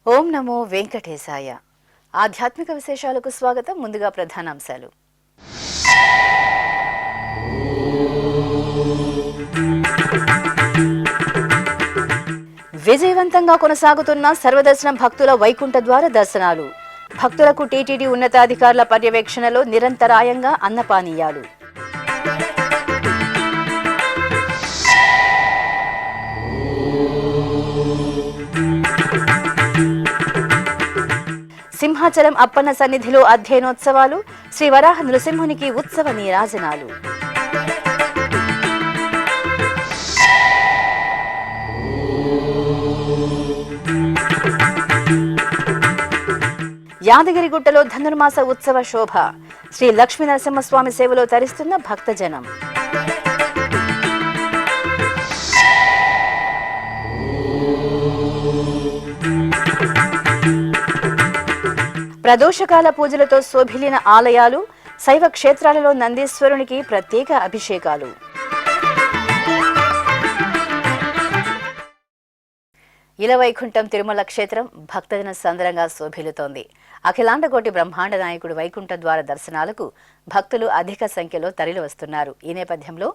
ఓం నమో వెంకటేశాయ. ఆధ్యాత్మిక విశేషాలకు స్వాగతం. ముందుగా ప్రధానాంశాలు. విజయవంతంగా కొనసాగుతున్న సర్వదర్శనం భక్తుల వైకుంఠ ద్వార దర్శనాలు. భక్తులకు టీటీడీ ఉన్నతాధికారుల పర్యవేక్షణలో నిరంతరాయంగా అన్నపానీయాలు. సింహాచలం అప్పన్న సన్నిధిలో అధ్యయనోత్సవాలు. శ్రీ వరాహ నృసింహునికి ఉత్సవ నీరాజనాలు. యాదగిరిగుట్టలో ధనుర్మాస ఉత్సవ శోభ. శ్రీ లక్ష్మీ నరసింహస్వామి సేవలో తరిస్తున్న భక్తజనం. ప్రదోషకాల పూజలతో శోభిలిన ఆలయాలు. శైవ క్షేత్రాలలో నందీశ్వరునికి ప్రత్యేక అభిషేకాలు. ఇలవైకుంఠం తిరుమల క్షేత్రం భక్తజన సందరంగా శోభిల్లుతోంది. అఖిలాండకోటి బ్రహ్మాండ నాయకుడు వైకుంఠ ద్వార దర్శనాలకు భక్తులు అధిక సంఖ్యలో తరలి వస్తున్నారు. ఈ నేపథ్యంలో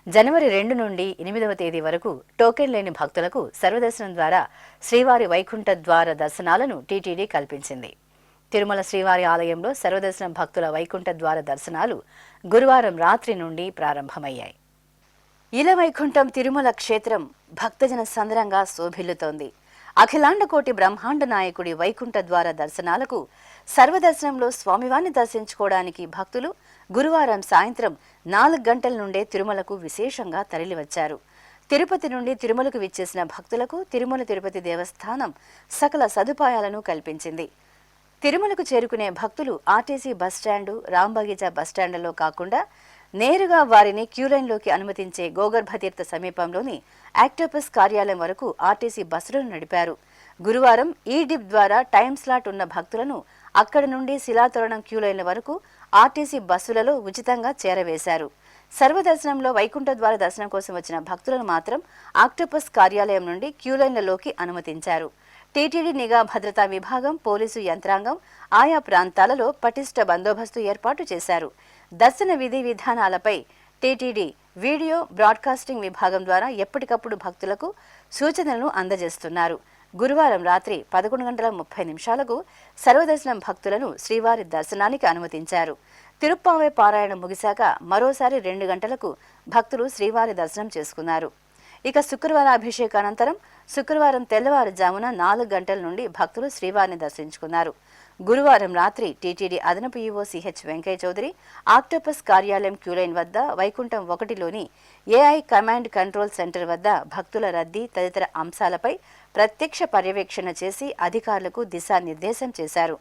జనవరి 2 నుండి 8వ తేదీ వరకు టోకెన్ లేని భక్తులకు సర్వదర్శనం ద్వారా శ్రీవారి వైకుంఠ ద్వార దర్శనాలను టీటీడీ కల్పించింది. తిరుమల శ్రీవారి ఆలయంలో సర్వదర్శనం భక్తుల వైకుంఠ ద్వార దర్శనాలు గురువారం రాత్రి నుండి ప్రారంభమయ్యాయి. ఇలవైకుంఠం తిరుమల క్షేత్రం భక్తజన సందరంగా శోభిల్లుతోంది. అఖిలాండకోటి బ్రహ్మాండ నాయకుడి వైకుంఠ ద్వార దర్శనాలకు సర్వదర్శనంలో స్వామివారిని దర్శించుకోవడానికి భక్తులు గురువారం సాయంత్రం 4 గంటల నుండే తిరుమలకు విశేషంగా తరలివచ్చారు. తిరుపతి నుండి తిరుమలకు విచ్చేసిన భక్తులకు తిరుమల తిరుపతి దేవస్థానం సకల సదుపాయాలను కల్పించింది. తిరుమలకు చేరుకునే భక్తులు ఆర్టీసీ బస్టాండు, రాంబగీచా బస్టాండ్లలో కాకుండా నేరుగా వారిని క్యూలైన్లోకి అనుమతించే గోగర్భతీర్థ సమీపంలోని యాక్టోపస్ కార్యాలయం వరకు ఆర్టీసీ బస్సులను నడిపారు. గురువారం ఈ డిప్ ద్వారా టైం స్లాట్ ఉన్న భక్తులను అక్కడి నుండి శిలాతోరణం క్యూలైన్ల వరకు ఆర్టీసీ బస్సులలో ఉచితంగా చేరవేశారు. సర్వదర్శనంలో వైకుంఠ ద్వార దర్శనం కోసం వచ్చిన భక్తులను మాత్రం ఆక్టోపస్ కార్యాలయం నుండి క్యూలైన్లలోకి అనుమతించారు. టీటీడీ నిఘా భద్రతా విభాగం, పోలీసు యంత్రాంగం ఆయా ప్రాంతాలలో పటిష్ట బందోబస్తు ఏర్పాటు చేశారు. దర్శన విధి విధానాలపై టీటీడీ వీడియో బ్రాడ్కాస్టింగ్ విభాగం ద్వారా ఎప్పటికప్పుడు భక్తులకు సూచనలను అందజేస్తున్నారు. గురువారం రాత్రి 11:30 సర్వదర్శనం భక్తులను శ్రీవారి దర్శనానికి అనుమతించారు. తిరుప్పావై పారాయణం ముగిశాక మరోసారి 2 గంటలకు భక్తులు శ్రీవారి దర్శనం చేసుకున్నారు. ఇక శుక్రవారం అభిషేకానంతరం శుక్రవారం తెల్లవారుజామున 4 గంటల నుండి భక్తులు శ్రీవారిని దర్శించుకున్నారు. గురువారం రాత్రి టీటీడీ అదనపు EO CH Venkaiah Chowdary Octopus కార్యాలయం క్యూలైన్ వద్ద, వైకుంఠం 1లోని ఏఐ కమాండ్ కంట్రోల్ సెంటర్ వద్ద భక్తుల రద్దీ తదితర అంశాలపై ప్రత్యక్ష పర్యవేక్షణ చేసి అధికారులకు దిశానిర్దేశం చేశారు.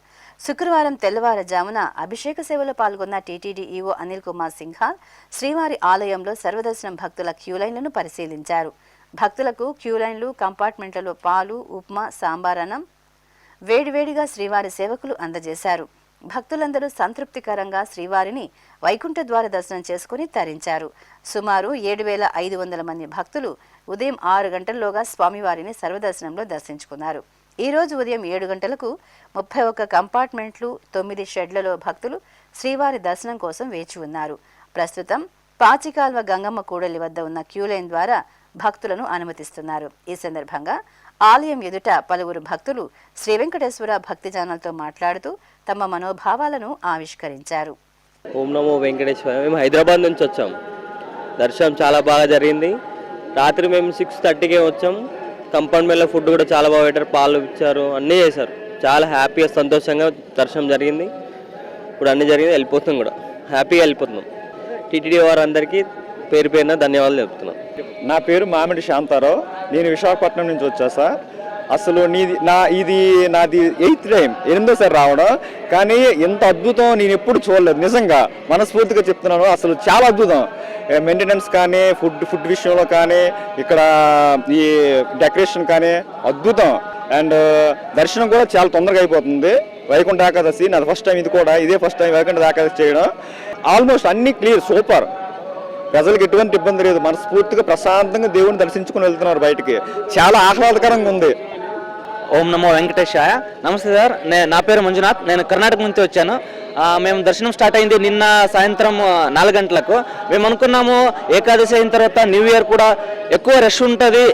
శుక్రవారం తెల్లవారుజామున అభిషేక సేవలో పాల్గొన్న టీటీడీ ఈవో అనిల్ కుమార్ సింఘాల్ శ్రీవారి ఆలయంలో సర్వదర్శనం భక్తుల క్యూలైన్లను పరిశీలించారు. భక్తులకు క్యూలైన్లు, కంపార్ట్మెంట్లలో పాలు, ఉప్మా, సాంబారన్నం వేడివేడిగా శ్రీవారి సేవకులు అందజేశారు. భక్తులందరూ సంతృప్తికరంగా శ్రీవారిని వైకుంఠ ద్వార దర్శనం చేసుకుని తరించారు. సుమారు 7,500 మంది భక్తులు ఉదయం 6 గంటల్లోగా స్వామివారిని సర్వదర్శనంలో దర్శించుకున్నారు. ఈ రోజు ఉదయం 7 గంటలకు 31 కంపార్ట్మెంట్లు, 9 షెడ్లలో భక్తులు శ్రీవారి దర్శనం కోసం వేచి ఉన్నారు. ప్రస్తుతం పాచికాల్వ గంగమ్మ కూడలి వద్ద ఉన్న క్యూలైన్ ద్వారా భక్తులను అనుమతిస్తున్నారు. ఈ సందర్భంగా ఆలయం ఎదుట పలువురు భక్తులు శ్రీ వెంకటేశ్వర భక్తి ఛానల్తో మాట్లాడుతూ తమ మనోభావాలను ఆవిష్కరించారు. ఓం నమో వెంకటేశ్వర. మేము హైదరాబాద్ నుంచి వచ్చాం. దర్శనం చాలా బాగా జరిగింది. రాత్రి మేము 6:30కే వచ్చాం. కంపార్ట్మెంట్లో ఫుడ్ కూడా చాలా బాగా పెట్టారు, పాలు ఇచ్చారు, అన్నీ చేశారు. చాలా హ్యాపీగా సంతోషంగా దర్శనం జరిగింది. ఇప్పుడు అన్నీ జరిగింది, వెళ్ళిపోతున్నాం కూడా, హ్యాపీగా వెళ్ళిపోతున్నాం. టీటీడీ వారందరికీ పేరున ధన్యవాదాలు చెప్తున్నాం. నా పేరు మామిడి శాంతారావు. నేను విశాఖపట్నం నుంచి వచ్చా సార్. అసలు ఇది నాది 8th టైం, 8వ సారి రావడం. కానీ ఎంత అద్భుతం నేను ఎప్పుడు చూడలేదు, నిజంగా మనస్ఫూర్తిగా చెప్తున్నాను. అసలు చాలా అద్భుతం. మెయింటెనెన్స్ కానీ, ఫుడ్ విషయంలో కానీ, ఇక్కడ ఈ డెకరేషన్ కానీ అద్భుతం. అండ్ దర్శనం కూడా చాలా తొందరగా అయిపోతుంది. వైకుంఠ ఏకాదశి నాది ఫస్ట్ టైం, ఇదే ఫస్ట్ టైం వైకుంఠ ఏకాదశి చేయడం. ఆల్మోస్ట్ అన్ని క్లియర్, సూపర్. ప్రజలకు ఎటువంటి ఇబ్బంది లేదు. మనస్ఫూర్తిగా ప్రశాంతంగా దేవుని దర్శించుకుని వెళ్తున్నారు బయటికి. చాలా ఆహ్లాదకరంగా ఉంది. ఓం నమో వెంకటేశాయ. నమస్తే సార్, నా పేరు మంజునాథ్. నేను కర్ణాటక నుంచి వచ్చాను. మేము దర్శనం స్టార్ట్ అయింది నిన్న సాయంత్రం 4 గంటలకు. మేము అనుకున్నాము ఏకాదశి అయిన తర్వాత న్యూ ఇయర్ కూడా ఎక్కువ రష్ ఉంటుంది,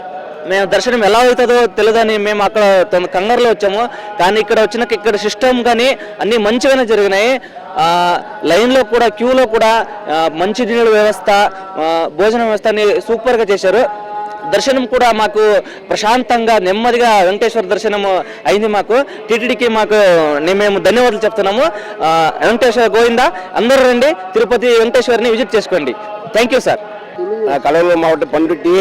మేము దర్శనం ఎలా అవుతుందో తెలియదని మేము అక్కడ కంగారులో వచ్చాము. కానీ ఇక్కడ వచ్చినాక ఇక్కడ సిస్టమ్ కానీ అన్నీ మంచిగానే జరిగినాయి. లైన్లో కూడా క్యూలో కూడా మంచి నీళ్ళ వ్యవస్థ, భోజన వ్యవస్థ అన్ని సూపర్గా చేశారు. దర్శనం కూడా మాకు ప్రశాంతంగా నెమ్మదిగా వెంకటేశ్వర దర్శనం అయింది. మాకు టీటీడీకి మేము ధన్యవాదాలు చెప్తున్నాము. వెంకటేశ్వర గోవిందా. అందరూ రండి, తిరుపతి వెంకటేశ్వరిని విజిట్ చేసుకోండి. Thank you sir. கடலூர் மாவட்டம் பண்ருட்டி.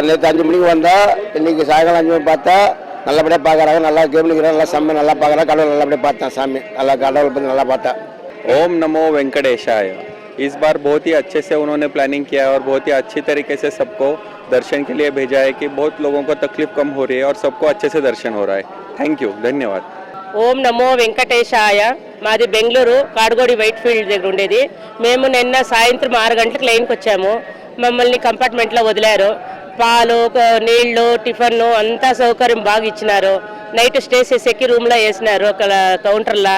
நேற்று 5 மணிக்கு வந்தால் இன்னைக்கு சாயங்காலம் 5 மணி பார்த்தா நல்லபடியாக பார்க்குறாங்க. நல்லா கேபிளுங்கிறாங்க, நல்லா சாமி நல்லா பார்க்குறாங்க. கடவுள் நல்லபடியாக பார்த்தேன், சாமி நல்லா கடவுள் பற்றி நல்லா பார்த்தேன். ओम नमो वेंकटेशाय। इस बार बहुत ही अच्छे से उन्होंने प्लानिंग किया और बहुत ही अच्छी तरीके से सबको दर्शन के लिए भेजा है कि बहुत लोगों को तकलीफ कम हो रही है और सबको अच्छे से दर्शन हो रहा है। थैंक यू, धन्यवाद। ఓం నమో వెంకటేశాయ. మాది బెంగళూరు కాడుగోడి వైట్ ఫీల్డ్ దగ్గర ఉండేది. మేము నిన్న సాయంత్రం 6 గంటలకు లైన్కి వచ్చాము. మమ్మల్ని కంపార్ట్మెంట్లో వదిలారు. పాలు, నీళ్లు, టిఫన్ అంతా సౌకర్యం బాగా ఇచ్చినారు. నైట్ స్టే చేసేకి రూమ్లో వేసినారు, అక్కడ కౌంటర్లో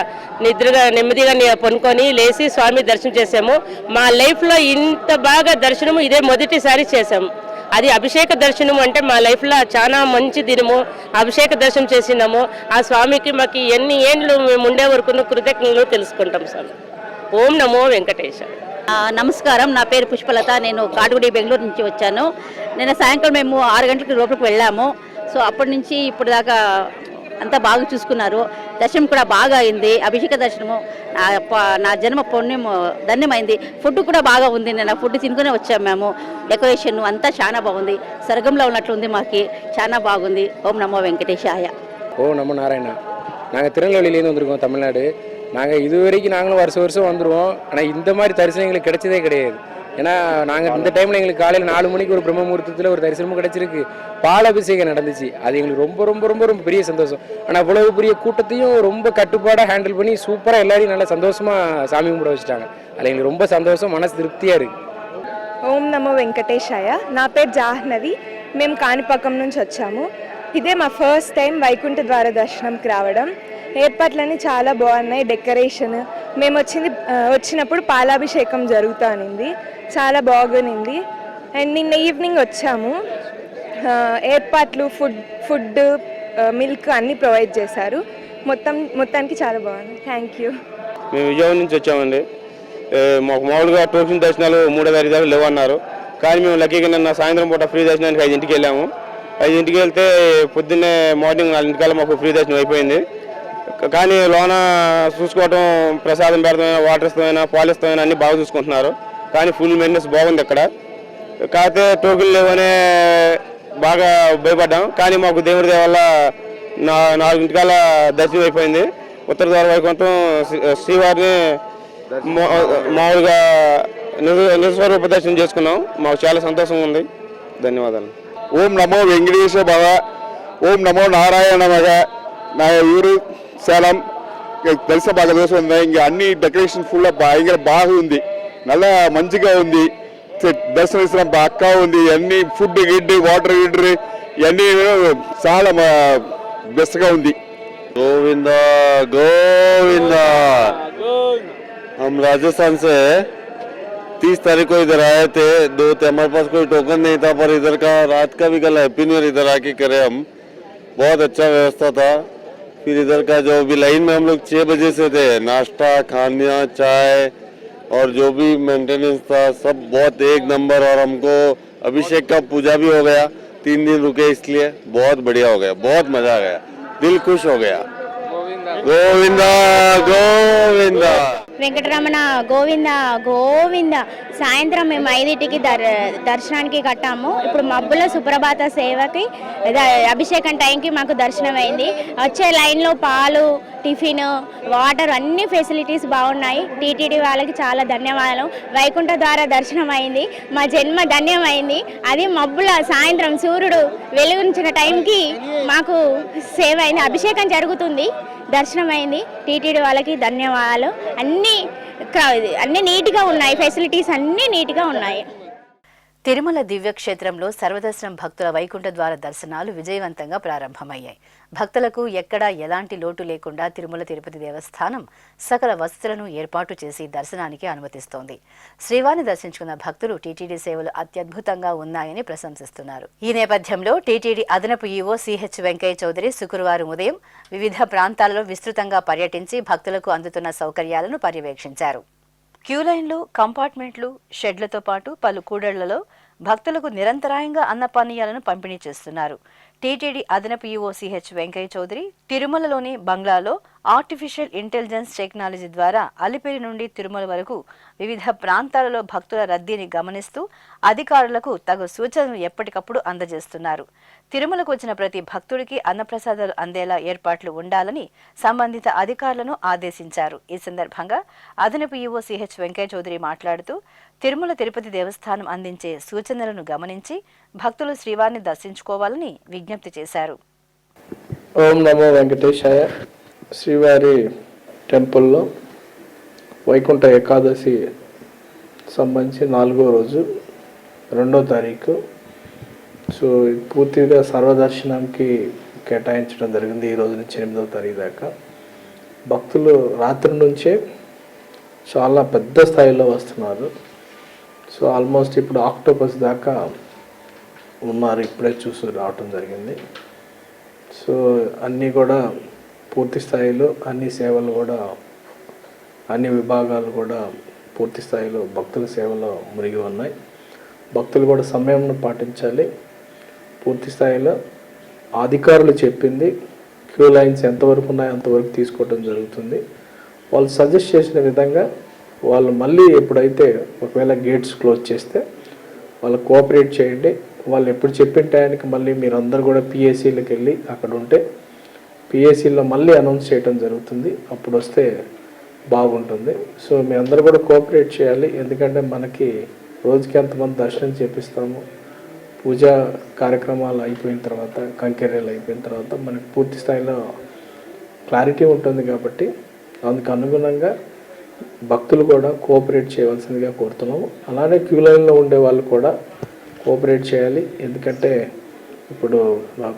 నెమ్మదిగా పనుకొని లేచి స్వామి దర్శనం చేసాము. మా లైఫ్లో ఇంత బాగా దర్శనము ఇదే మొదటిసారి చేసాము. అది అభిషేక దర్శనం అంటే మా లైఫ్లో చాలా మంచి దినము. అభిషేక దర్శనం చేసినాము. ఆ స్వామికి మాకు ఎన్ని ఏండ్లు మేము ఉండే వరకు కృతజ్ఞతలు తెలుసుకుంటాం సార్. ఓం నమో వెంకటేశ. నమస్కారం, నా పేరు పుష్పలత. నేను కాడుగుడి బెంగళూరు నుంచి వచ్చాను. నిన్న సాయంకాలం మేము 6 గంటలకు లోపలికి వెళ్ళాము. సో అప్పటి నుంచి ఇప్పుడు దాకా అంతా బాగా చూసుకున్నారు. దర్శనం కూడా బాగా అయింది. అభిషేక దర్శనము నా జన్మ పుణ్యం ధన్యమైంది. ఫుడ్ కూడా బాగా ఉంది. నేను ఫుడ్ తినుకునే వచ్చాము మేము. డెకరేషన్ అంతా చాలా బాగుంది. స్వర్గంలో ఉన్నట్లుంది. మాకు చాలా బాగుంది. ఓం నమో వెంకటేశాయ. ஓ நம்ம நாராயணா. நாங்கள் திருநெல்வேலியிலேருந்து வந்திருக்கோம், தமிழ்நாடு. நாங்கள் இதுவரைக்கும் நாங்களும் வருஷம் வந்துடுவோம். ஆனால் இந்த மாதிரி தரிசனம் எங்களுக்கு கிடைச்சதே கிடையாது. ஏன்னா நாங்கள் இந்த டைமில் எங்களுக்கு காலையில் 4 மணிக்கு ஒரு பிரம்ம முகூர்த்தத்தில் ஒரு தரிசனமும் கிடச்சிருக்கு. பாலாபிஷேகம் நடந்துச்சு. அது எங்களுக்கு ரொம்ப ரொம்ப ரொம்ப ரொம்ப பெரிய சந்தோஷம். ஆனால் அவ்வளவு பெரிய கூட்டத்தையும் ரொம்ப கட்டுப்பாடாக ஹேண்டில் பண்ணி சூப்பராக எல்லாரையும் நல்லா சந்தோஷமாக சாமி கும்பிட வச்சுட்டாங்க. அதில் எங்களுக்கு ரொம்ப சந்தோஷம், மனசு திருப்தியாக இருக்குது. ఓం నమో వెంకటేశాయ. నా పేరు జాహ్నవి. మేము కాణిపాకం నుంచి వచ్చాము. ఇదే మా ఫస్ట్ టైం వైకుంఠ ద్వార దర్శనంకి రావడం. ఏర్పాట్లన్నీ చాలా బాగున్నాయి. డెకరేషన్, మేము వచ్చినప్పుడు పాలాభిషేకం జరుగుతానింది, చాలా బాగుంది. అండ్ నిన్న ఈవినింగ్ వచ్చాము. ఏర్పాట్లు, ఫుడ్, మిల్క్ అన్నీ ప్రొవైడ్ చేశారు. మొత్తానికి చాలా బాగుంది. Thank you. మేము విజయవాడ నుంచి వచ్చామండి. మాకు మామూలుగా టోకెన్ దర్శనాలు 3-5 దాకా లేవన్నారు. కానీ మేము లక్కీగా నిన్న సాయంత్రం పూట ఫ్రీ దర్శనానికి 5ంటికి వెళ్ళాము. 5ంటికి వెళ్తే పొద్దున్నే మార్నింగ్ 4ంటికల్లా మాకు ఫ్రీ దర్శనం అయిపోయింది. కానీ లోన చూసుకోవటం, ప్రసాదం పెడతామైనా, వాటర్ ఇస్తామైనా, పాలు ఇస్తామైనా అన్నీ బాగా చూసుకుంటున్నారు. కానీ ఫుల్ మెయింటెనెన్స్ బాగుంది అక్కడ. కాకపోతే టోకెన్ లేవనే బాగా భయపడ్డాం. కానీ మాకు దేవుడి దయ వల్ల 4ంటికల్లా దర్శనం అయిపోయింది. ఉత్తర ద్వార వైకుంఠం శ్రీవారిని మామూలుగా నిజస్వరూప దర్శనం చేసుకున్నాం. మాకు చాలా సంతోషంగా ఉంది. ధన్యవాదాలు. ఓం నమో వెంకటేశ భవ. ఓం నమో నారాయణ మగ. నా ఊరు సేలం. దర్శనం బాగా చూస్తుంది. ఇంకా అన్ని డెకరేషన్ ఫుల్ భయంకర బాగుంది. నల్ల మంచిగా ఉంది. దర్శనం ఇస్తున్నాం బాగా ఉంది. అన్ని ఫుడ్ గిడ్డు, వాటర్ గిడ్డు ఇవన్నీ చాలా బెస్ట్గా ఉంది. गोविंदा गोविंदा। हम राजस्थान से 30 तारीख को इधर आए थे। हमारे पास कोई टोकन नहीं था, पर इधर का रात का भी कल हैप्पी न्यू ईयर इधर आके करे हम। बहुत अच्छा व्यवस्था था। फिर इधर का जो भी लाइन में हम लोग 6 बजे से थे। नाश्ता, खाना, चाय और जो भी मेंटेनेंस था सब बहुत एक नंबर। और हमको अभिषेक का पूजा भी हो गया। 3 दिन रुके, इसलिए बहुत बढ़िया हो गया, बहुत मजा आ गया, दिल खुश हो गया। गोविंदा गोविंदा। వెంకటరమణ గోవింద గోవింద. సాయంత్రం మేము 5ంటికి దర్శనానికి కట్టాము. ఇప్పుడు మబ్బుల సుప్రభాత సేవకి అభిషేకం టైంకి మాకు దర్శనం అయింది. వచ్చే లైన్లో పాలు, టిఫిన్, వాటర్ అన్ని ఫెసిలిటీస్ బాగున్నాయి. టీటీడీ వాళ్ళకి చాలా ధన్యవాదాలు. వైకుంఠ ద్వార దర్శనం అయింది. మా జన్మ ధన్యమైంది. అది మబ్బుల సాయంత్రం సూర్యుడు వెలుగుంచిన టైంకి మాకు సేవ అయింది. అభిషేకం జరుగుతుంది, దర్శనం అయింది. టీటీడీ వాళ్ళకి ధన్యవాదాలు. అన్ని నీట్గా ఉన్నాయి, ఫెసిలిటీస్ అన్నీ నీట్గా ఉన్నాయి. తిరుమల దివ్యక్షేత్రంలో సర్వదర్శనం భక్తుల వైకుంఠ ద్వార దర్శనాలు విజయవంతంగా ప్రారంభమయ్యాయి. భక్తులకు ఎక్కడా ఎలాంటి లోటు లేకుండా తిరుమల తిరుపతి దేవస్థానం సకల వసతులను ఏర్పాటు చేసి దర్శనానికి అనుమతిస్తోంది. శ్రీవారిని దర్శించుకున్న భక్తులు టీటీడీ సేవలు అత్యద్భుతంగా ఉన్నాయని ప్రశంసిస్తున్నారు. ఈ నేపథ్యంలో టీటీడీ అదనపు ఈవో సిహెచ్ వెంకయ్య చౌదరి శుక్రవారం ఉదయం వివిధ ప్రాంతాలలో విస్తృతంగా పర్యటించి భక్తులకు అందుతున్న సౌకర్యాలను పర్యవేక్షించారు. క్యూలైన్లు, కంపార్ట్మెంట్లు, షెడ్లతో పాటు పలు కూడళ్లలో భక్తులకు నిరంతరాయంగా అన్నపానీయాలను పంపిణీ చేస్తున్నారు. టీటీడీ అదనపు ఈవో సిహెచ్ వెంకయ్య చౌదరి తిరుమలలోని బంగ్లాలో ఆర్టిఫిషియల్ ఇంటెలిజెన్స్ టెక్నాలజీ ద్వారా అలిపిరి నుండి తిరుమల వరకు వివిధ ప్రాంతాలలో భక్తుల రద్దీని గమనిస్తూ అధికారులకు తగు సూచనలు ఎప్పటికప్పుడు అందజేస్తున్నారు. తిరుమలకు వచ్చిన ప్రతి భక్తుడికి అన్నప్రసాదాలు అందేలా ఏర్పాట్లు ఉండాలని సంబంధిత అధికారులను ఆదేశించారు. ఈ సందర్భంగా అదనపు ఈవో సిహెచ్ వెంకయ్య చౌదరి మాట్లాడుతూ తిరుమల తిరుపతి దేవస్థానం అందించే సూచనలను గమనించి భక్తులు శ్రీవారిని దర్శించుకోవాలని విజ్ఞప్తి చేశారు. ఓం నమో వెంకటేశాయ. శ్రీవారి టెంపుల్లో వైకుంఠ ఏకాదశి సంబంధించి 4వ రోజు 2వ తారీఖు. సో పూర్తిగా సర్వదర్శనంకి కేటాయించడం జరిగింది. ఈ రోజు నుంచి 8వ తారీఖు దాకా భక్తులు రాత్రి నుంచే చాలా పెద్ద స్థాయిలో వస్తున్నారు. సో ఆల్మోస్ట్ ఇప్పుడు ఆక్టోబస్ దాకా ఉన్నారు. ఇప్పుడే చూసి రావటం జరిగింది. సో అన్నీ కూడా పూర్తి స్థాయిలో అన్ని సేవలు కూడా అన్ని విభాగాలు కూడా పూర్తి స్థాయిలో భక్తుల సేవలో మునిగి ఉన్నాయి. భక్తులు కూడా సమయంను పాటించాలి. పూర్తి స్థాయిలో అధికారులు చెప్పింది క్యూ లైన్స్ ఎంతవరకు ఉన్నాయో అంతవరకు తీసుకోవడం జరుగుతుంది. వాళ్ళు సజెస్ట్ చేసిన విధంగా వాళ్ళు మళ్ళీ ఎప్పుడైతే ఒకవేళ గేట్స్ క్లోజ్ చేస్తే వాళ్ళు కోఆపరేట్ చేయండి. వాళ్ళు ఎప్పుడు చెప్పిన టైంకి మళ్ళీ మీరు అందరు కూడా పిఎస్సీలకు వెళ్ళి అక్కడ ఉంటే పిఎస్సీలో మళ్ళీ అనౌన్స్ చేయడం జరుగుతుంది. అప్పుడు వస్తే బాగుంటుంది. సో మీ అందరూ కూడా కోఆపరేట్ చేయాలి. ఎందుకంటే మనకి రోజుకి ఎంతమంది దర్శనం చేపిస్తాము, పూజా కార్యక్రమాలు అయిపోయిన తర్వాత, కంకెర్యలు అయిపోయిన తర్వాత మనకి పూర్తి స్థాయిలో క్లారిటీ ఉంటుంది. కాబట్టి అందుకు అనుగుణంగా భక్తులు కూడా కోఆపరేట్ చేయవలసిందిగా కోరుతున్నాము. అలానే క్యూ లైన్లో ఉండే వాళ్ళు కూడా కోఆపరేట్ చేయాలి. ఎందుకంటే ఇప్పుడు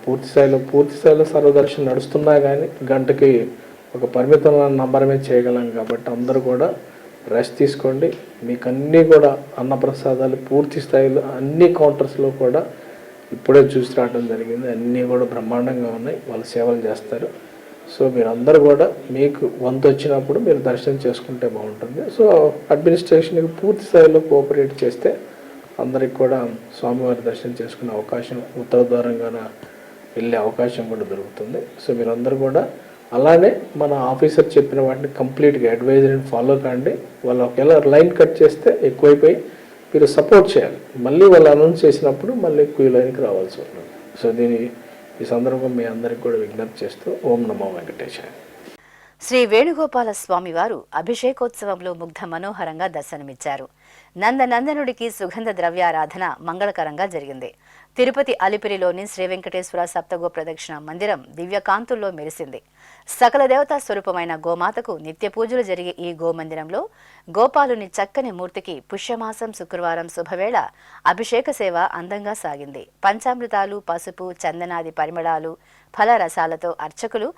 పూర్తి స్థాయిలో సర్వదర్శనం నడుస్తున్నా కానీ గంటకి ఒక పరిమితమైన నంబరమే చేయగలం. కాబట్టి అందరూ కూడా రెస్ట్ తీసుకోండి. మీకు అన్నీ కూడా అన్నప్రసాదాలు పూర్తి స్థాయిలో అన్ని కౌంటర్స్లో కూడా ఇప్పుడే చూసి రావడం జరిగింది. అన్నీ కూడా బ్రహ్మాండంగా ఉన్నాయి. వాళ్ళు సేవలు చేస్తారు. సో మీరందరూ కూడా మీకు వంతు వచ్చినప్పుడు మీరు దర్శనం చేసుకుంటే బాగుంటుంది. సో అడ్మినిస్ట్రేషన్కి పూర్తి స్థాయిలో కోఆపరేట్ చేస్తే అందరికి కూడా స్వామివారి దర్శనం చేసుకునే అవకాశం, ఉత్తర ద్వారంగా వెళ్ళే అవకాశం కూడా దొరుకుతుంది. సో మీరందరూ కూడా అలానే మన ఆఫీసర్ చెప్పిన వాటిని కంప్లీట్గా అడ్వైజరీని ఫాలో కాండి. వాళ్ళు ఒకవేళ లైన్ కట్ చేస్తే ఎక్కువైపోయి మీరు సపోర్ట్ చేయాలి. మళ్ళీ వాళ్ళు అనౌన్స్ చేసినప్పుడు మళ్ళీ క్యూ లైన్కి రావాల్సి ఉంటుంది. సో ఈ సందర్భంగా మీ అందరికి కూడా విజ్ఞప్తి చేస్తూ ఓం నమో వెంకటేశాయ. శ్రీ వేణుగోపాల స్వామి వారు అభిషేకోత్సవంలో ముగ్ధ మనోహరంగా దర్శనమిచ్చారు. నందనందనుడికి సుగంధ ద్రవ్యారాధన మంగళకరంగా జరిగింది. తిరుపతి అలిపిరిలోని శ్రీ వెంకటేశ్వర సప్తగో ప్రదక్షిణ మందిరం దివ్యకాంతుల్లో మెరిసింది. సకల దేవతా స్వరూపమైన గోమాతకు నిత్య పూజలు జరిగే ఈ గోమందిరంలో గోపాలుని చక్కని మూర్తికి పుష్యమాసం శుక్రవారం శుభవేళ అభిషేక సేవ అందంగా సాగింది. పంచామృతాలు, పసుపు, చందనాది పరిమళాలు, ఫలరసాలతో అర్చకులు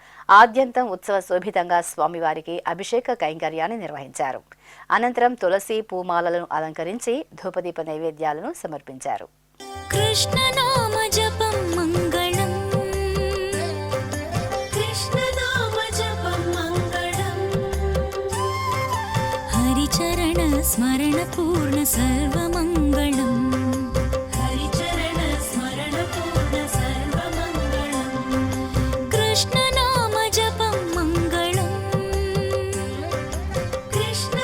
ఆద్యంతం ఉత్సవ శోభితంగా స్వామివారికి అభిషేక కైంకర్యాన్ని నిర్వహించారు. అనంతరం తులసి పూమాలలను అలంకరించి ధూపదీప నైవేద్యాలను సమర్పించారు. కృష్ణనామ జపం మంగళం, కృష్ణనామ జపం మంగళం, హరిచరణ స్మరణ పూర్ణ సర్వమంగళం, హరిచరణ స్మరణ పూర్ణ సర్వమంగళం, కృష్ణనామ జపం మంగళం, కృష్ణ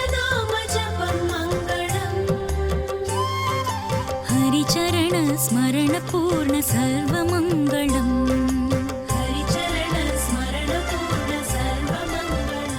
స్మరణ పూర్ణ సర్వమంగళం హరిచరణ స్మరణ పూర్ణ సర్వమంగళం.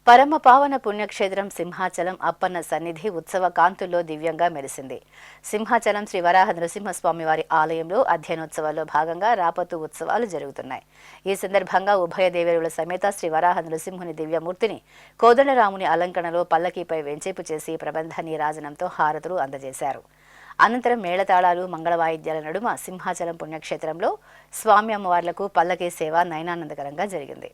పరమ పావన పుణ్యక్షేత్రం సింహాచలం అప్పన్న సన్నిధి ఉత్సవ కాంతుల్లో దివ్యంగా మెరిసింది. సింహాచలం శ్రీ వరాహ నృసింహస్వామి వారి ఆలయంలో అధ్యయనోత్సవాల్లో భాగంగా రాపతు ఉత్సవాలు జరుగుతున్నాయి. ఈ సందర్భంగా ఉభయ దేవేరుల సమేత శ్రీ వరాహ నృసింహుని దివ్యమూర్తిని కోదండరాముని అలంకరణలో పల్లకీపై వెంచేపు చేసి ప్రబంధ నీరాజనంతో హారతులు అందజేశారు. అనంతరం మేళతాళాలు మంగళవాయిద్యాల నడుమ సింహాచలం పుణ్యక్షేత్రంలో స్వామి అమ్మవార్లకు పల్లకీ సేవ నయనానందకరంగా జరిగింది.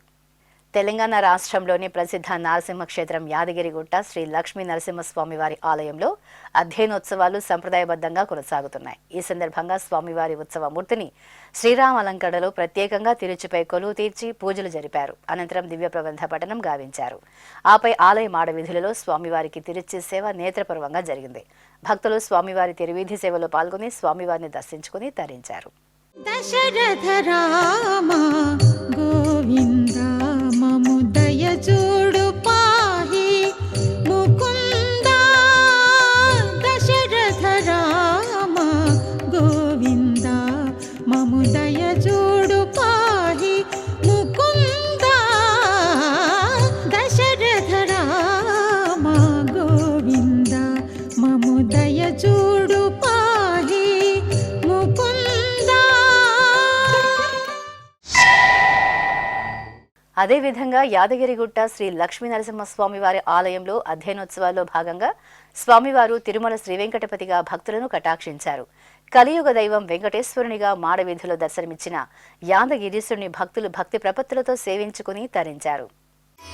తెలంగాణ రాష్ట్రంలోని ప్రసిద్ధ నరసింహ క్షేత్రం యాదగిరిగుట్ట శ్రీ లక్ష్మీ నరసింహస్వామి వారి ఆలయంలో అధ్యయనోత్సవాలు సంప్రదాయబద్ధంగా కొనసాగుతున్నాయి. ఈ సందర్భంగా స్వామివారి ఉత్సవ మూర్తిని శ్రీరామ అలంకరణలో ప్రత్యేకంగా తిరుచిపై కొలువు తీర్చి పూజలు జరిపారు. అనంతరం దివ్య ప్రబంధ పఠనం గావించారు. ఆపై ఆలయ మాడ వీధులలో స్వామివారికి తిరుచి సేవ నేత్రపర్వంగా జరిగింది. భక్తులు స్వామివారి తిరువీధి సేవలో పాల్గొని స్వామివారిని దర్శించుకుని తరించారు. దశరథ రామ గోవింద మము దయ చూడు పాహి ముకుంద. దశరథ రామ గోవింద మము దయ చూడు పాహి ముకుంద. దశరథ రామ గోవింద మము దయ చూడు పాహి ముకుంద. అదేవిధంగా యాదగిరిగుట్ట శ్రీ లక్ష్మీ నరసింహస్వామి వారి ఆలయంలో అధ్యయనోత్సవాల్లో భాగంగా స్వామివారు తిరుమల శ్రీ వెంకటపతిగా భక్తులను కటాక్షించారు. కలియుగ దైవం వెంకటేశ్వరునిగా మాడవీధిలో దర్శనమిచ్చిన యాదగిరీశుని భక్తులు భక్తి ప్రపత్తులతో సేవించుకుని తరించారు.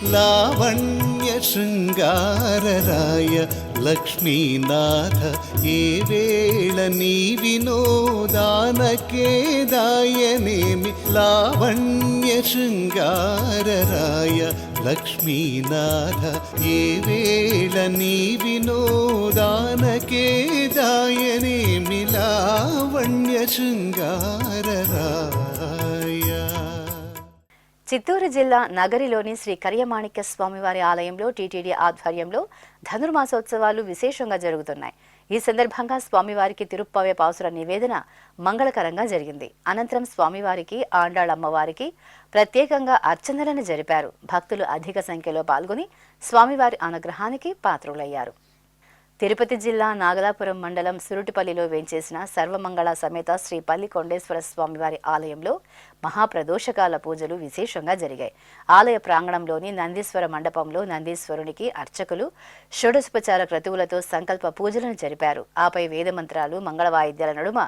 లావణ్య శృంగారరాయ లక్ష్మీనాథ ఏ వేళ నీ వినోదానకే దాయనేమి. లావణ్య శృంగారరాయ లక్ష్మీనాథ ఏ వేళ నీ వినోదానకే దాయనేమి. లావణ్య శృంగారరాయ. చిత్తూరు జిల్లా నగరిలోని శ్రీ కరియమాణిక్య స్వామివారి ఆలయంలో టీటీడీ ఆధ్వర్యంలో ధనుర్మాసోత్సవాలు విశేషంగా జరుగుతున్నాయి. ఈ సందర్భంగా స్వామివారికి తిరుప్పవే పాసుర నివేదన మంగళకరంగా జరిగింది. అనంతరం స్వామివారికి ఆండాళమ్మవారికి ప్రత్యేకంగా అర్చనలను జరిపారు. భక్తులు అధిక సంఖ్యలో పాల్గొని స్వామివారి అనుగ్రహానికి పాత్రులయ్యారు. తిరుపతి జిల్లా నాగలాపురం మండలం సురుటిపల్లిలో వేంచేసిన సర్వమంగళ సమేత శ్రీ పల్లి కొండేశ్వర స్వామివారి ఆలయంలో మహాప్రదోషకాల పూజలు విశేషంగా జరిగాయి. ఆలయ ప్రాంగణంలోని నందీశ్వర మండపంలో నందీశ్వరునికి అర్చకులు షోడశోపచార క్రతువులతో సంకల్ప పూజలను జరిపారు. ఆపై వేదమంత్రాలు మంగళవాయిద్యాల నడుమ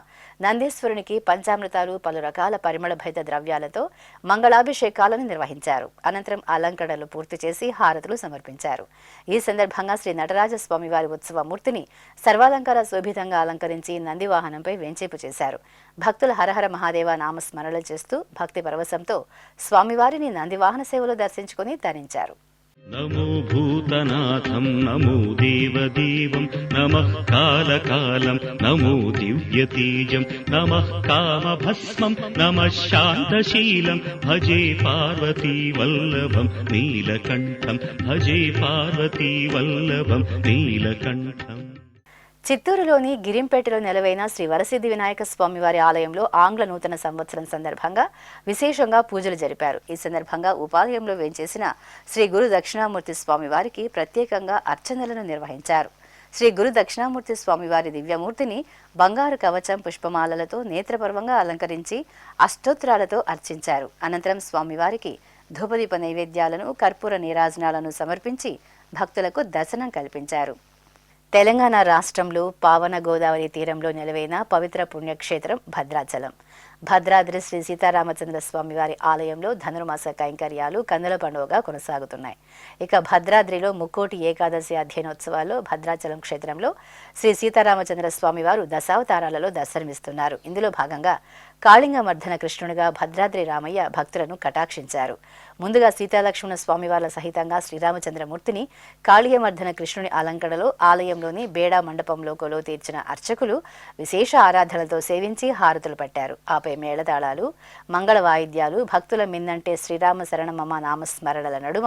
నందీశ్వరునికి పంచామృతాలు పలు రకాల పరిమళ భరిత ద్రవ్యాలతో మంగళాభిషేకాలను నిర్వహించారు. అనంతరం అలంకరణలు పూర్తి చేసి హారతులు సమర్పించారు. ఈ సందర్భంగా శ్రీ నటరాజ స్వామివారి ఉత్సవ మూర్తిని సర్వాలంకార శోభితంగా అలంకరించి నందివాహనంపై వేంచేపు చేశారు. భక్తులు హరహర మహాదేవ నామస్మరణలు చేస్తూ భక్తి పరవశంతో స్వామివారిని నందివాహన సేవలో దర్శించుకుని తరించారు. నమో భూతనాథం నమో దేవదేవం నమః కాలకాలం నమో దివ్యతేజం నమః కామభస్మం నమః శాంతశీలం భజే పార్వతీ వల్లభం నీలకంఠం భజే పార్వతీ వల్లభం నీలకంఠం. చిత్తూరులోని గిరింపేటలో నెలవైన శ్రీ వరసిద్ధి వినాయక స్వామివారి ఆలయంలో ఆంగ్ల నూతన సంవత్సరం సందర్భంగా విశేషంగా పూజలు జరిపారు. ఈ సందర్భంగా ఉపాలయంలో వేంచేసిన శ్రీ గురు దక్షిణామూర్తి స్వామివారికి ప్రత్యేకంగా అర్చనలను నిర్వహించారు. శ్రీ గురు దక్షిణామూర్తి స్వామివారి దివ్యమూర్తిని బంగారు కవచం పుష్పమాలలతో నేత్రపర్వంగా అలంకరించి అష్టోత్తరాలతో అర్చించారు. అనంతరం స్వామివారికి ధూపదీప నైవేద్యాలను కర్పూర నీరాజనాలను సమర్పించి భక్తులకు దర్శనం కల్పించారు. తెలంగాణ రాష్ట్రంలో పావన గోదావరి తీరంలో నెలవైన పవిత్ర పుణ్యక్షేత్రం భద్రాచలం. భద్రాద్రి శ్రీ సీతారామచంద్ర స్వామివారి ఆలయంలో ధనుర్మాస కైంకర్యాలు కన్నుల పండుగగా కొనసాగుతున్నాయి. ఇక భద్రాద్రిలో ముక్కోటి ఏకాదశి అధ్యయనోత్సవాల్లో భద్రాచలం క్షేత్రంలో శ్రీ సీతారామచంద్ర స్వామివారు దశావతారాలలో దర్శనమిస్తున్నారు. ఇందులో భాగంగా కాళింగమర్ధన కృష్ణునిగా భద్రాద్రి రామయ్య భక్తులను కటాక్షించారు. ముందుగా సీతాలక్ష్మణ స్వామివార్ల సహితంగా శ్రీరామచంద్రమూర్తిని కాళియమర్ధన కృష్ణుని అలంకరణలో ఆలయంలోని బేడా మండపంలో కొలువు తీర్చిన అర్చకులు విశేష ఆరాధనలతో సేవించి హారతులు పట్టారు. ఆపై వీధులపై మేళతాళాలు, మంగళ వాయిద్యాలు, భక్తుల మిన్నంటే శ్రీరామ శరణమమ నామస్మరణల నడుమ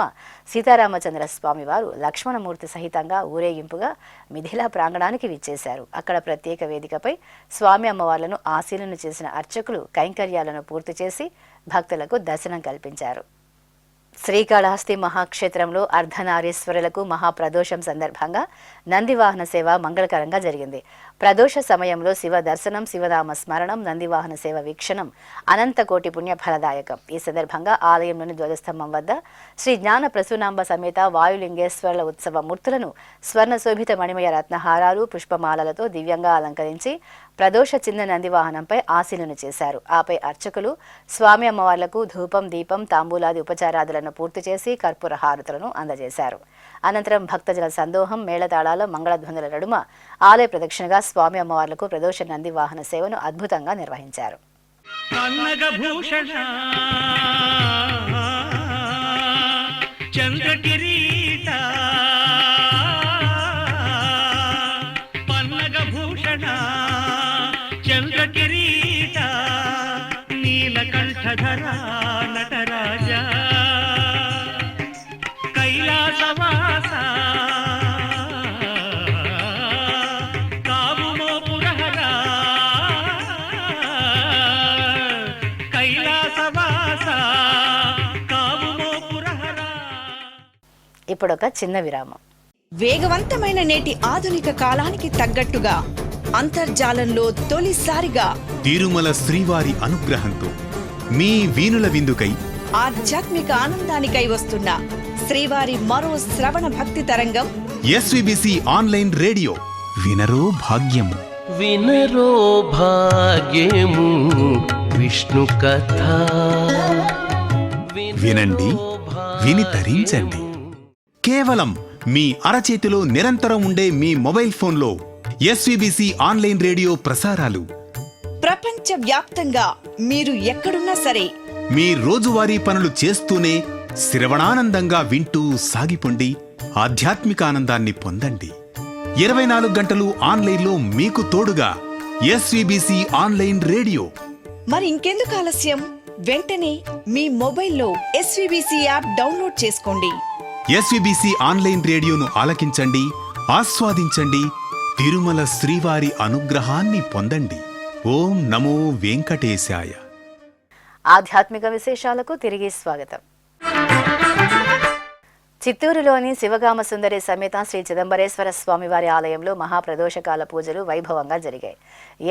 సీతారామచంద్ర స్వామివారు లక్ష్మణమూర్తి సహితంగా ఊరేగింపుగా మిథిలా ప్రాంగణానికి విచ్చేశారు. అక్కడ ప్రత్యేక వేదికపై స్వామి అమ్మవార్లను ఆశీనులను చేసిన అర్చకులు కైంకర్యాలను పూర్తి చేసి భక్తులకు దర్శనం కల్పించారు. శ్రీకాళహస్తి మహాక్షేత్రంలో అర్ధనారీశ్వరులకు మహాప్రదోషం సందర్భంగా నందివాహన సేవ మంగళకరంగా జరిగింది. ప్రదోష సమయంలో శివ దర్శనం, శివనామ స్మరణం, నందివాహన సేవ వీక్షణం అనంతకోటి పుణ్య ఫలదాయకం. ఈ సందర్భంగా ఆలయంలోని ధ్వజస్తంభం వద్ద శ్రీ జ్ఞాన ప్రసూనాంబ సమేత వాయులింగేశ్వరుల ఉత్సవ మూర్తులను స్వర్ణ శోభిత మణిమయ రత్నహారాలు, పుష్పమాలలతో దివ్యంగా అలంకరించి ప్రదోష చిన్న నందివాహనంపై ఆశీనులను చేశారు. ఆపై అర్చకులు స్వామి అమ్మవార్లకు ధూపం, దీపం, తాంబూలాది ఉపచారాదులను పూర్తి చేసి కర్పూర హారతులను అందజేశారు. అనంతరం భక్తజన సందోహం, మేళతాళాల, మంగళధ్వనుల నడుమ ఆలయ ప్రదక్షిణగా స్వామి అమ్మవార్లకు ప్రదోష నంది వాహన సేవను అద్భుతంగా నిర్వహించారు. చంద్రకిరీట నీలకంఠధర నటరాజ కైలాసవాస కావుమో పురహర కైలాసవాస కావుమో పురహర. ఇప్పుడొక చిన్న విరామం. వేగవంతమైన నేటి ఆధునిక కాలానికి తగ్గట్టుగా అంతర్జాలంలో తొలిసారిగా తిరుమల శ్రీవారి అనుగ్రహంతో మీ వీణుల విందుకై ఆధ్యాత్మిక ఆనందానికై వస్తున్న శ్రీవారి మరో శ్రవణ భక్తి తరంగం ఎస్విబిసి ఆన్లైన్ రేడియో. వినరో భాగ్యము, వినరో భాగ్యము విష్ణు కథ. వినండి, విని తరించండి. కేవలం మీ అరచేతిలో నిరంతరం ఉండే మీ మొబైల్ ఫోన్లో ఎస్విబిసి ఆన్లైన్ రేడియో ప్రసారాలు ప్రపంచ వ్యాప్తంగా మీరు ఎక్కడున్నా సరే మీ రోజువారీ పనులు చేస్తూనే శ్రవణానందంగా వింటూ సాగిపోండి, ఆధ్యాత్మిక ఆనందాన్ని పొందండి. 24 గంటలు ఆన్లైన్లో మీకు తోడుగా ఎస్విబిసి ఆన్లైన్ రేడియో. మరి ఇంకెందుకు ఆలస్యం? వెంటనే మీ మొబైల్లో ఎస్విబిసి యాప్ డౌన్లోడ్ చేసుకోండి. ఎస్విబిసి ఆన్లైన్ రేడియోను ఆలకించండి, ఆస్వాదించండి, తిరుమల శ్రీవారి అనుగ్రహాన్ని పొందండి. ఓం నమో వెంకటేశాయ. ఆధ్యాత్మిక విశేషాలకు తిరిగి స్వాగతం. చిత్తూరులోని శివగామ సుందరి సమేత శ్రీ చిదంబరేశ్వర స్వామివారి ఆలయంలో మహాప్రదోషకాల పూజలు వైభవంగా జరిగాయి.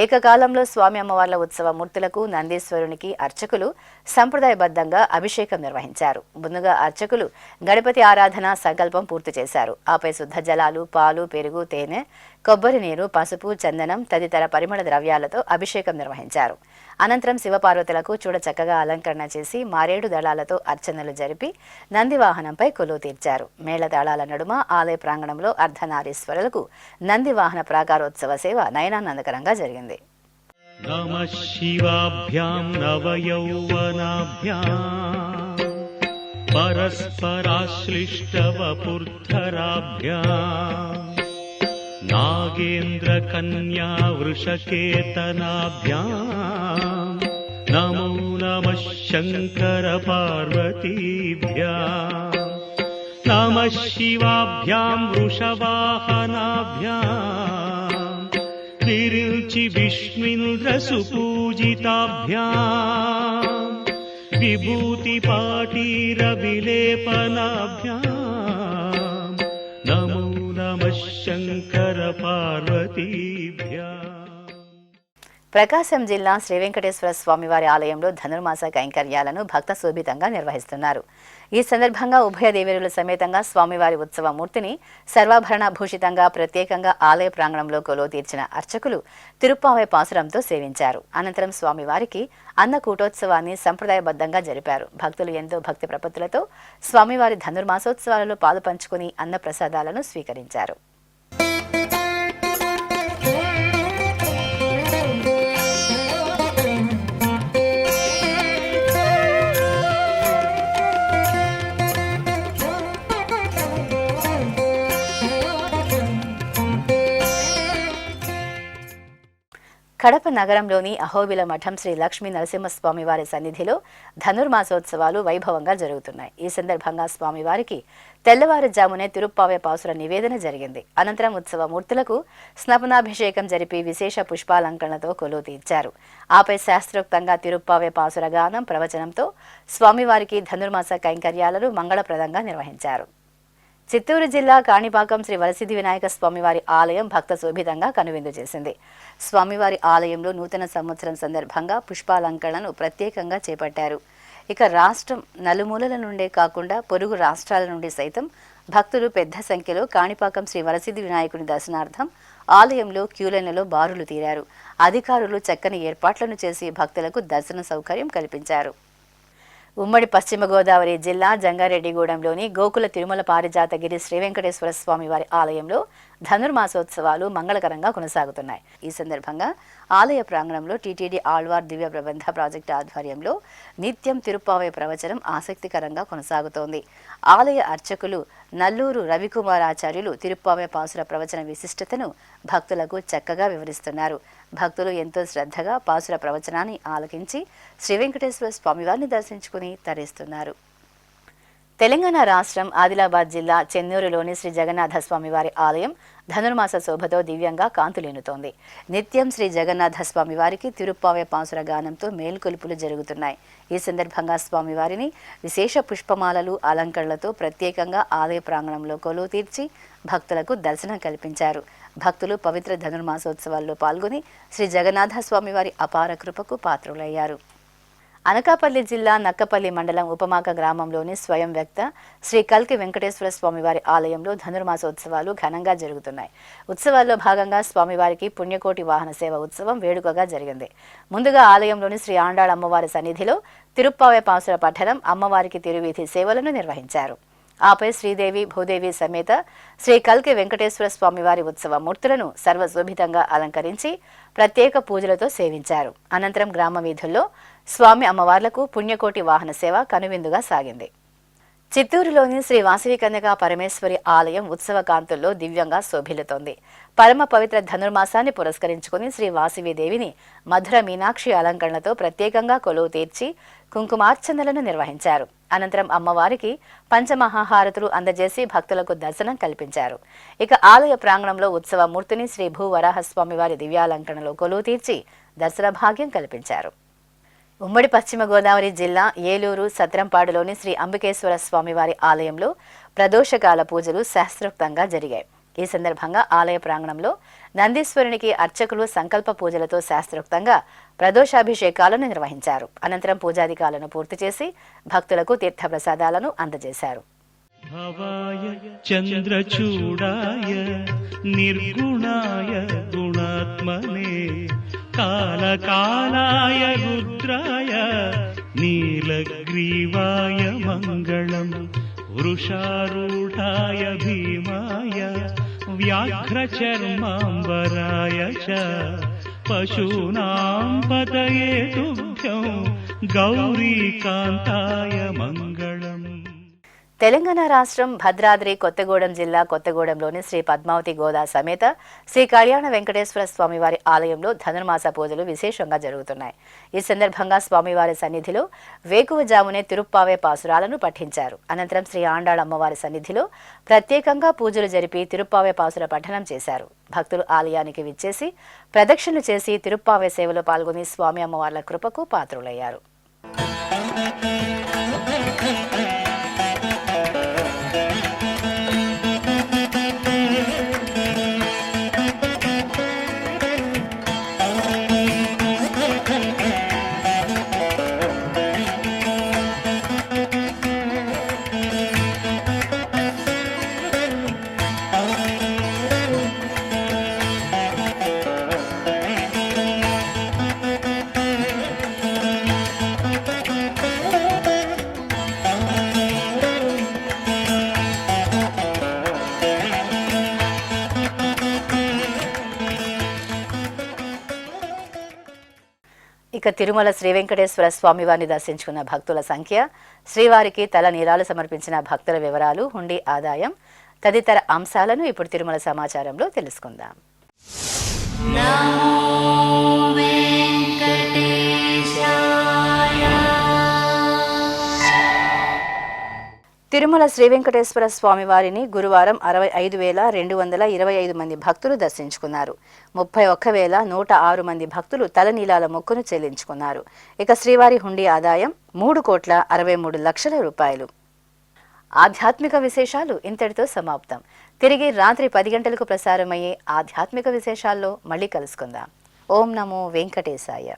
ఏకకాలంలో స్వామి అమ్మవార్ల ఉత్సవ మూర్తులకు నందీశ్వరునికి అర్చకులు సంప్రదాయబద్ధంగా అభిషేకం నిర్వహించారు. ముందుగా అర్చకులు గణపతి ఆరాధన సంకల్పం పూర్తి చేశారు. ఆపై శుద్ధ జలాలు, పాలు, పెరుగు, తేనె, కొబ్బరి నీరు, పసుపు, చందనం తదితర పరిమళ ద్రవ్యాలతో అభిషేకం నిర్వహించారు. అనంతరం శివపార్వతులకు చూడ చక్కగా అలంకరణ చేసి మారేడు దళాలతో అర్చనలు జరిపి నందివాహనంపై కొలువు తీర్చారు. మేళతాళాల నడుమ ఆలయ ప్రాంగణంలో అర్ధనారీశ్వరులకు నందివాహన ప్రాకారోత్సవ సేవ నయనానందకరంగా జరిగింది. నమః శివాభ్యాం నవయౌవనాభ్యాం పరస్పరాశ్లిష్టవపుర్ధరాభ్యాం నాగేంద్రకన్యా వృషకేతనాభ్యాం నమో నమః శంకర పార్వతీభ్యాం నమః శివాభ్యాం వృషవాహనాభ్యాం విరుచి విష్ణుంద్రసుపూజితాభ్యాం విభూతి పాటీరవిలేపనాభ్యాం నమో నమః శంకర పార్వతీభ్యాం. ప్రకాశం జిల్లా శ్రీ వెంకటేశ్వర స్వామివారి ఆలయంలో ధనుర్మాస కైంకర్యాలను భక్త శోభితంగా నిర్వహిస్తున్నారు. ఈ సందర్భంగా ఉభయ దేవేరుల సమేతంగా స్వామివారి ఉత్సవ మూర్తిని సర్వాభరణ భూషితంగా ప్రత్యేకంగా ఆలయ ప్రాంగణంలో కొలువు తీర్చిన అర్చకులు తిరుప్పావై పాసురంతో సేవించారు. అనంతరం స్వామివారికి అన్నకూటోత్సవాన్ని సంప్రదాయబద్ధంగా జరిపారు. భక్తులు ఎంతో భక్తి ప్రపత్తులతో స్వామివారి ధనుర్మాసోత్సవాలలో పాలు పంచుకుని అన్న ప్రసాదాలను స్వీకరించారు. కడప నగరంలోని అహోబిల మఠం శ్రీ లక్ష్మీ నరసింహస్వామి వారి సన్నిధిలో ధనుర్మాసోత్సవాలు వైభవంగా జరుగుతున్నాయి. ఈ సందర్భంగా స్వామివారికి తెల్లవారుజామునే తిరుప్పావే పాసుర నివేదన జరిగింది. అనంతరం ఉత్సవ మూర్తులకు స్నపనాభిషేకం జరిపి విశేష పుష్పాలంకరణతో కొలువు తీర్చారు. ఆపై శాస్త్రోక్తంగా తిరుప్పావే పాసుర గానం ప్రవచనంతో స్వామివారికి ధనుర్మాస కైంకర్యాలను మంగళప్రదంగా నిర్వహించారు. చిత్తూరు జిల్లా కాణిపాకం శ్రీ వరసిద్ధి వినాయక స్వామివారి ఆలయం భక్త శోభితంగా కనువిందు చేసింది. స్వామివారి ఆలయంలో నూతన సంవత్సరం సందర్భంగా పుష్పాలంకరణను ప్రత్యేకంగా చేపట్టారు. ఇక రాష్ట్రం నలుమూలల నుండే కాకుండా పొరుగు రాష్ట్రాల నుండి సైతం భక్తులు పెద్ద సంఖ్యలో కాణిపాకం శ్రీ వరసిద్ధి వినాయకుని దర్శనార్థం ఆలయంలో క్యూలైన్లలో బారులు తీరారు. అధికారులు చక్కని ఏర్పాట్లను చేసి భక్తులకు దర్శన సౌకర్యం కల్పించారు. ఉమ్మడి పశ్చిమ గోదావరి జిల్లా జంగారెడ్డిగూడెంలోని గోకుల తిరుమల పారిజాతగిరి శ్రీ వెంకటేశ్వర స్వామి వారి ఆలయంలో ధనుర్మాసోత్సవాలు మంగళకరంగా కొనసాగుతున్నాయి. ఈ సందర్భంగా ఆలయ ప్రాంగణంలో టీటీడీ ఆళ్వార్ దివ్య ప్రబంధ ప్రాజెక్టు ఆధ్వర్యంలో నిత్యం తిరుప్పావే ప్రవచనం ఆసక్తికరంగా కొనసాగుతోంది. ఆలయ అర్చకులు నల్లూరు రవికుమార్ ఆచార్యులు తిరుప్పావే పాసుర ప్రవచన విశిష్టతను భక్తులకు చక్కగా వివరిస్తున్నారు. భక్తులు ఎంతో శ్రద్ధగా పాసుర ప్రవచనాన్ని ఆలకించి శ్రీ వెంకటేశ్వర స్వామివారిని దర్శించుకుని తరిస్తున్నారు. తెలంగాణ రాష్ట్రం ఆదిలాబాద్ జిల్లా చెన్నూరులోని శ్రీ జగన్నాథ స్వామివారి ఆలయం ధనుర్మాస శోభతో దివ్యంగా కాంతులేనుతోంది. నిత్యం శ్రీ జగన్నాథ స్వామివారికి తిరుప్పావే పాసుర గానంతో మేల్కొలుపులు జరుగుతున్నాయి. ఈ సందర్భంగా స్వామివారిని విశేష పుష్పమాలలు అలంకరణలతో ప్రత్యేకంగా ఆలయ ప్రాంగణంలో కొలువు తీర్చి భక్తులకు దర్శనం కల్పించారు. భక్తులు పవిత్ర ధనుర్మాసోత్సవాల్లో పాల్గొని శ్రీ జగన్నాథ స్వామివారి అపార కృపకు పాత్రులయ్యారు. అనకాపల్లి జిల్లా నక్కపల్లి మండలం ఉపమాక గ్రామంలోని స్వయం వ్యక్త శ్రీ కల్కి వెంకటేశ్వర స్వామివారి ఆలయంలో ధనుర్మాసోత్సవాలు ఘనంగా జరుగుతున్నాయి. ఉత్సవాల్లో భాగంగా స్వామివారికి పుణ్యకోటి వాహన సేవ ఉత్సవం వేడుకగా జరిగింది. ముందుగా ఆలయంలోని శ్రీ ఆండాళ అమ్మవారి సన్నిధిలో తిరుప్పావే పాసుర పఠనం, అమ్మవారికి తిరువీధి సేవలను నిర్వహించారు. ఆపై శ్రీదేవి భూదేవి సమేత శ్రీ కల్కి వెంకటేశ్వర స్వామివారి ఉత్సవ మూర్తులను సర్వశోభితంగా అలంకరించి ప్రత్యేక పూజలతో సేవించారు. అనంతరం గ్రామ వీధుల్లో స్వామి అమ్మవార్లకు పుణ్యకోటి వాహన సేవ కనువిందుగా సాగింది. చిత్తూరులోని శ్రీ వాసవి కన్యకా పరమేశ్వరి ఆలయం ఉత్సవ కాంతుల్లో దివ్యంగా శోభిల్లుతోంది. పరమ పవిత్ర ధనుర్మాసాన్ని పురస్కరించుకుని శ్రీ వాసవిదేవిని మధుర మీనాక్షి అలంకరణలతో ప్రత్యేకంగా కొలువు తీర్చి కుంకుమార్చనలను నిర్వహించారు. అనంతరం అమ్మవారికి పంచమహాహారతులు అందజేసి భక్తులకు దర్శనం కల్పించారు. ఇక ఆలయ ప్రాంగణంలో ఉత్సవ మూర్తిని శ్రీ భూవరాహస్వామి వారి దివ్యాలంకరణలో కొలువు తీర్చి దర్శన భాగ్యం కల్పించారు. ఉమ్మడి పశ్చిమ గోదావరి జిల్లా ఏలూరు సత్రంపాడులోని శ్రీ అంబికేశ్వర స్వామివారి ఆలయంలో ప్రదోషకాల పూజలు శాస్త్రోక్తంగా జరిగాయి. ఈ సందర్భంగా ఆలయ ప్రాంగణంలో నందీశ్వరునికి అర్చకులు సంకల్ప పూజలతో శాస్త్రోక్తంగా ప్రదోషాభిషేకాలను నిర్వహించారు. అనంతరం పూజాధికాలను పూర్తి చేసి భక్తులకు తీర్థప్రసాదాలను అందజేశారు. భవాయ చంద్రచూడాయ నిర్గుణాయ గుణాత్మనే కాలకాలాయ రుద్రాయ నీలగ్రీవాయ మంగళం వృషారూఢాయ భీమాయ వ్యాఘ్రచర్మాంబరాయ చ పశూనాం పతయే తుభ్యం గౌరీకాంతాయ మంగళం. తెలంగాణ రాష్ట్రం భద్రాద్రి కొత్తగూడెం జిల్లా కొత్తగూడెంలోని శ్రీ పద్మావతి గోదా సమేత శ్రీ కళ్యాణ వెంకటేశ్వర స్వామివారి ఆలయంలో ధనుర్మాస పూజలు విశేషంగా జరుగుతున్నాయి. ఈ సందర్భంగా స్వామివారి సన్నిధిలో వేకువజామునే తిరుప్పావే పాసురాలను పఠించారు. అనంతరం శ్రీ ఆండాళ అమ్మవారి సన్నిధిలో ప్రత్యేకంగా పూజలు జరిపి తిరుప్పావే పాసుర పఠనం చేశారు. భక్తులు ఆలయానికి విచ్చేసి ప్రదక్షిణలు చేసి తిరుప్పావే సేవలో పాల్గొని స్వామి అమ్మవార్ల కృపకు పాత్రులయ్యారు. ఇక తిరుమల శ్రీ వెంకటేశ్వర స్వామివారిని దర్శించుకున్న భక్తుల సంఖ్య, శ్రీవారికి తల నీరాలు సమర్పించిన భక్తుల వివరాలు, హుండీ ఆదాయం తదితర అంశాలను ఇప్పుడు తిరుమల సమాచారంలో తెలుసుకుందాం. తిరుమల శ్రీ వెంకటేశ్వర స్వామి వారిని గురువారం 65,225 మంది భక్తులు దర్శించుకున్నారు. 31,106 మంది భక్తులు తలనీలాల మొక్కును చెల్లించుకున్నారు. ఇక శ్రీవారి హుండీ ఆదాయం 3,63,00,000 రూపాయలు. ఆధ్యాత్మిక విశేషాలు ఇంతటితో సమాప్తం. తిరిగి రాత్రి 10 గంటలకు ప్రసారమయ్యే ఆధ్యాత్మిక విశేషాల్లో మళ్ళీ కలుసుకుందాం. ఓం నమో వెంకటేశాయ.